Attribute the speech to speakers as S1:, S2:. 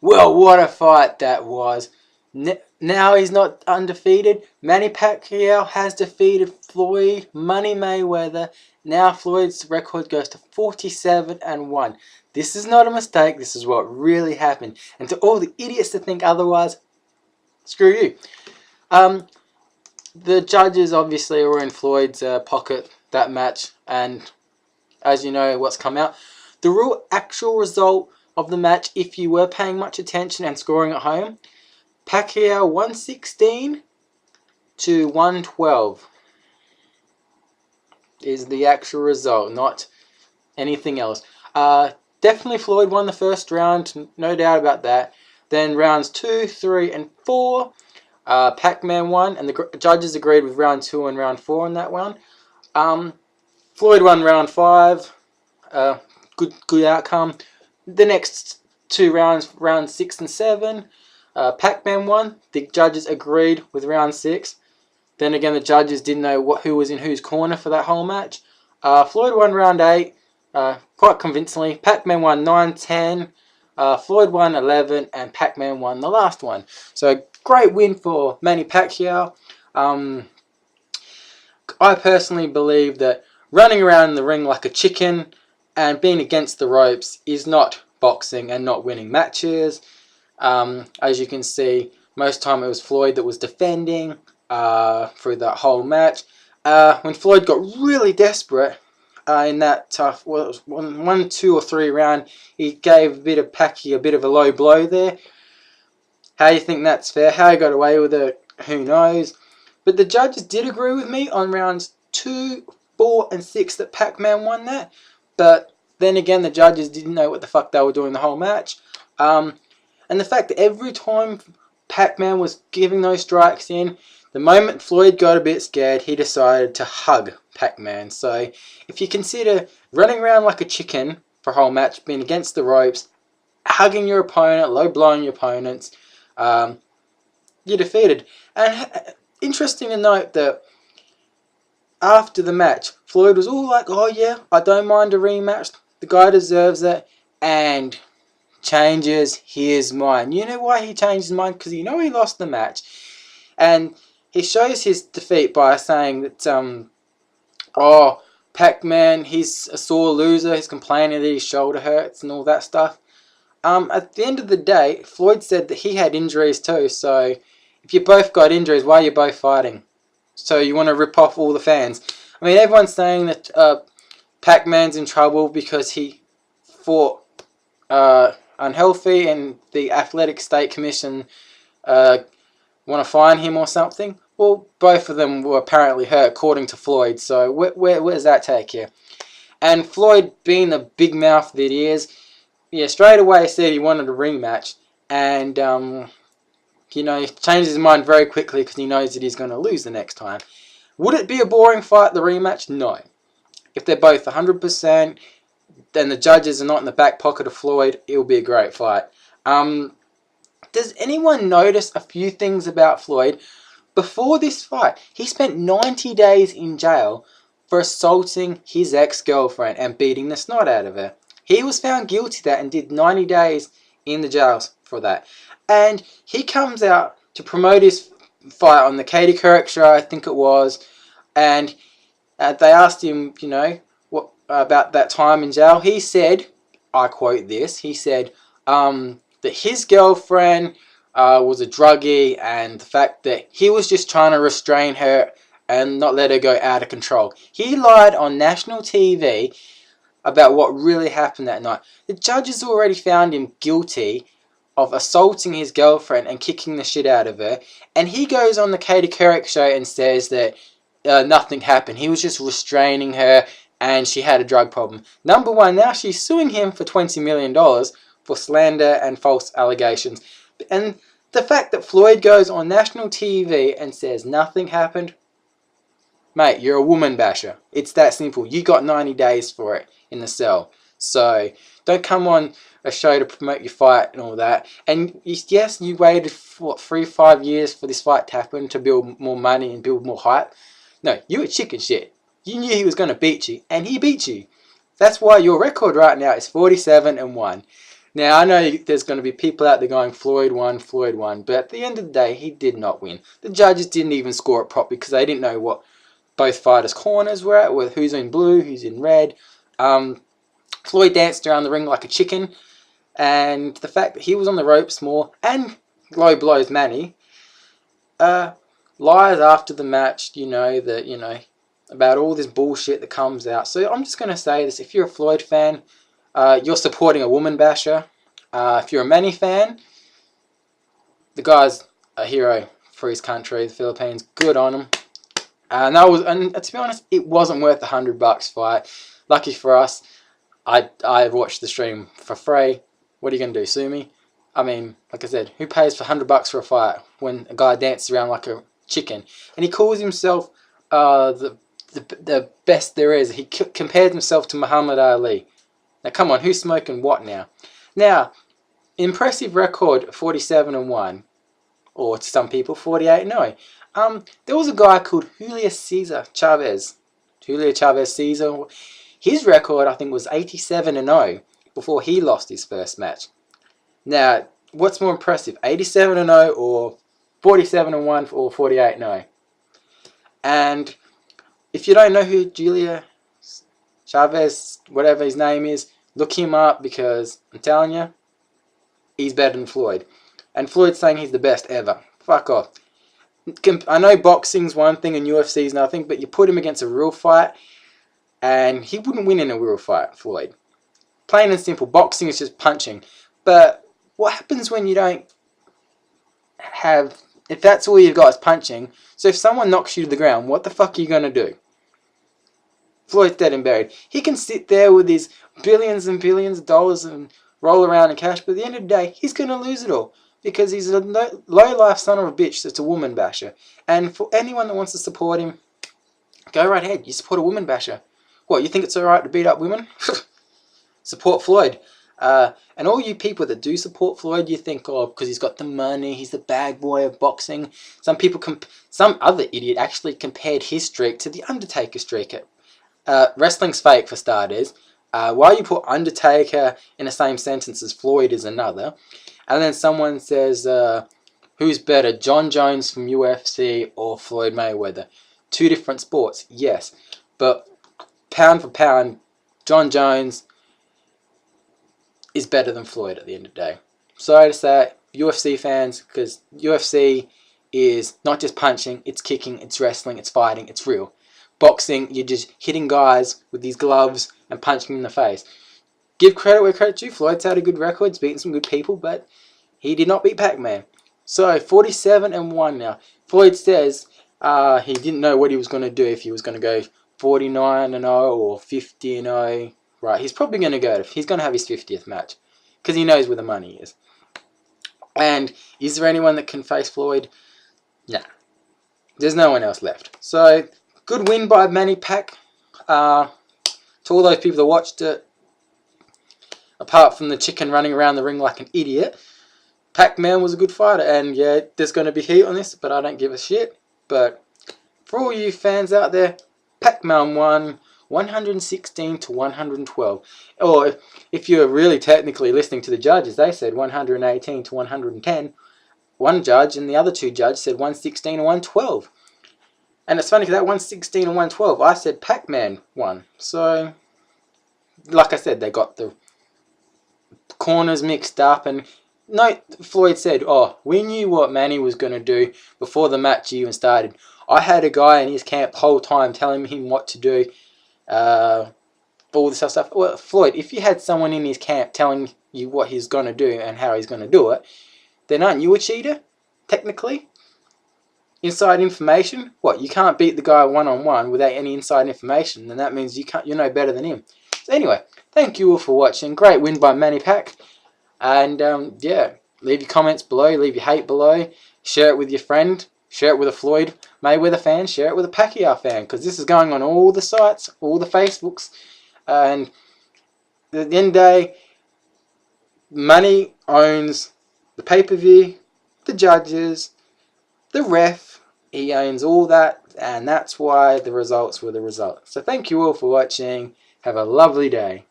S1: Well, what a fight that was. Now he's not undefeated. Manny Pacquiao has defeated Floyd Money Mayweather. Now Floyd's record goes to 47-1. This is not a mistake. This is what really happened. And to all the idiots that think otherwise, screw you. The judges obviously were in Floyd's pocket that match, and as you know what's come out. The real actual result of the match, if you were paying much attention and scoring at home, Pacquiao 116 to 112 is the actual result, not anything else. Definitely Floyd won the first round, no doubt about that. Then rounds 2, 3, and 4, Pac-Man won, and the judges agreed with round 2 and round 4 on that one. Floyd won round 5, good outcome. The next 2 rounds, round 6 and 7, Pac-Man won. The judges agreed with round 6. Then again, the judges didn't know who was in whose corner for that whole match. Floyd won round 8, quite convincingly. Pac-Man won 9, 10. Floyd won 11, and Pac-Man won the last one. So great win for Manny Pacquiao. I personally believe that running around the ring like a chicken and being against the ropes is not boxing and not winning matches. As you can see, most time it was Floyd that was defending through that whole match. When Floyd got really desperate in that tough, well, it was 1, 2, or 3 round, he gave a bit of Pacquiao a bit of a low blow there. How you think that's fair? How he got away with it, who knows? But the judges did agree with me on rounds 2, 4, and 6 that Pac-Man won that. But then again, the judges didn't know what the fuck they were doing the whole match. And the fact that every time Pac-Man was giving those strikes in, the moment Floyd got a bit scared, he decided to hug Pac-Man. So if you consider running around like a chicken for a whole match, being against the ropes, hugging your opponent, low blowing your opponents, you're defeated. And interesting to note that after the match, Floyd was all like, oh yeah, I don't mind a rematch, the guy deserves it, and changes his mind. You know why he changed his mind? Because he lost the match. And he shows his defeat by saying that, oh, Pac-Man, he's a sore loser, he's complaining that his shoulder hurts and all that stuff. At the end of the day, Floyd said that he had injuries too, so if you both got injuries, why are you both fighting? So you want to rip off all the fans. I mean, everyone's saying that Pac-Man's in trouble because he fought unhealthy and the Athletic State Commission want to fine him or something. Well, both of them were apparently hurt, according to Floyd, so where does that take you? And Floyd, being the big mouth that he is, yeah, straight away said he wanted a rematch, and he changed his mind very quickly because he knows that he's going to lose the next time. Would it be a boring fight, the rematch? No. If they're both 100%, then the judges are not in the back pocket of Floyd, it'll be a great fight. Does anyone notice a few things about Floyd? Before this fight, he spent 90 days in jail for assaulting his ex-girlfriend and beating the snot out of her. He was found guilty of that and did 90 days in the jails for that. And he comes out to promote his fight on the Katie Couric show, I think it was, and they asked him, what about that time in jail. He said, I quote this, he said that his girlfriend was a druggie, and the fact that he was just trying to restrain her and not let her go out of control. He lied on national TV about what really happened that night. The judges already found him guilty of assaulting his girlfriend and kicking the shit out of her, and he goes on the Katie Couric show and says that nothing happened. He was just restraining her and she had a drug problem. Number one, now she's suing him for $20 million for slander and false allegations. And the fact that Floyd goes on national TV and says nothing happened, mate, you're a woman basher. It's that simple. You got 90 days for it in the cell. So don't come on a show to promote your fight and all that. And yes, you waited for 3-5 years for this fight to happen to build more money and build more hype. No, you were chicken shit. You knew he was going to beat you, and he beat you. That's why your record right now is 47-1. Now, I know there's going to be people out there going, Floyd won, but at the end of the day, he did not win. The judges didn't even score it properly because they didn't know what both fighters' corners were at, with who's in blue, who's in red. Floyd danced around the ring like a chicken, and the fact that he was on the ropes more, and low blows Manny, lies after the match, about all this bullshit that comes out. So I'm just going to say this, if you're a Floyd fan, you're supporting a woman basher. If you're a Manny fan, the guy's a hero for his country, the Philippines. Good on him. And to be honest, it wasn't worth $100 fight. Lucky for us, I watched the stream for free. What are you gonna do? Sue me? I mean, like I said, who pays for $100 for a fight when a guy dances around like a chicken? And he calls himself the best there is. He compares himself to Muhammad Ali. Now, come on, who's smoking what now? Now, impressive record, 47-1, or to some people, 48-0. There was a guy called Julio Cesar Chavez. Julio Chavez Cesar. His record, I think, was 87-0 before he lost his first match. Now, what's more impressive, 87-0 or 47-1 or 48-0? And if you don't know who Julio Chavez, whatever his name is, look him up, because I'm telling you, he's better than Floyd. And Floyd's saying he's the best ever. Fuck off. I know boxing's one thing and UFC's nothing, but you put him against a real fight, and he wouldn't win in a real fight, Floyd. Plain and simple, boxing is just punching. But what happens when you don't have, if that's all you've got is punching, so if someone knocks you to the ground, what the fuck are you going to do? Floyd's dead and buried. He can sit there with his billions and billions of dollars and roll around in cash, but at the end of the day, he's going to lose it all. Because he's a low-life son of a bitch that's a woman basher. And for anyone that wants to support him, go right ahead. You support a woman basher. What, you think it's alright to beat up women? Support Floyd. And all you people that do support Floyd, you think, oh, because he's got the money, he's the bag boy of boxing. Some other idiot actually compared his streak to the Undertaker streak. Wrestling's fake, for starters. Why you put Undertaker in the same sentence as Floyd is another. And then someone says, who's better, John Jones from UFC or Floyd Mayweather? Two different sports, yes. But pound for pound, John Jones is better than Floyd at the end of the day. Sorry to say, UFC fans, because UFC is not just punching, it's kicking, it's wrestling, it's fighting, it's real. Boxing, you're just hitting guys with these gloves and punching them in the face. Give credit where credit's due. Floyd's had a good record, he's beaten some good people, but he did not beat Pac-Man. So, 47-1 now. Floyd says he didn't know what he was going to do, if he was going to go 49-0 or 50-0. Right, he's probably going to go, he's going to have his 50th match, because he knows where the money is. And is there anyone that can face Floyd? Nah. There's no one else left. So, good win by Manny Pac. To all those people that watched it, apart from the chicken running around the ring like an idiot, Pac-Man was a good fighter. And yeah, there's going to be heat on this, but I don't give a shit. But for all you fans out there, Pac-Man won 116-112. Or if you're really technically listening to the judges, they said 118-110. One judge and the other two judges said 116-112. And it's funny because that 116-112, I said Pac-Man won. So, like I said, they got the corners mixed up. And no, Floyd said, oh, we knew what Manny was going to do before the match even started. I had a guy in his camp the whole time telling him what to do. All this stuff. Well, Floyd, if you had someone in his camp telling you what he's going to do and how he's going to do it, then aren't you a cheater, technically? Inside information? What, you can't beat the guy one-on-one without any inside information, then that means you're no better than him. So anyway, thank you all for watching. Great win by Manny Pac. And yeah, leave your comments below, leave your hate below, share it with your friend, share it with a Floyd Mayweather fan, share it with a Pacquiao fan, because this is going on all the sites, all the Facebooks, and at the end of the day, money owns the pay-per-view, the judges, the ref, he owns all that, and that's why the results were the results. So thank you all for watching, have a lovely day.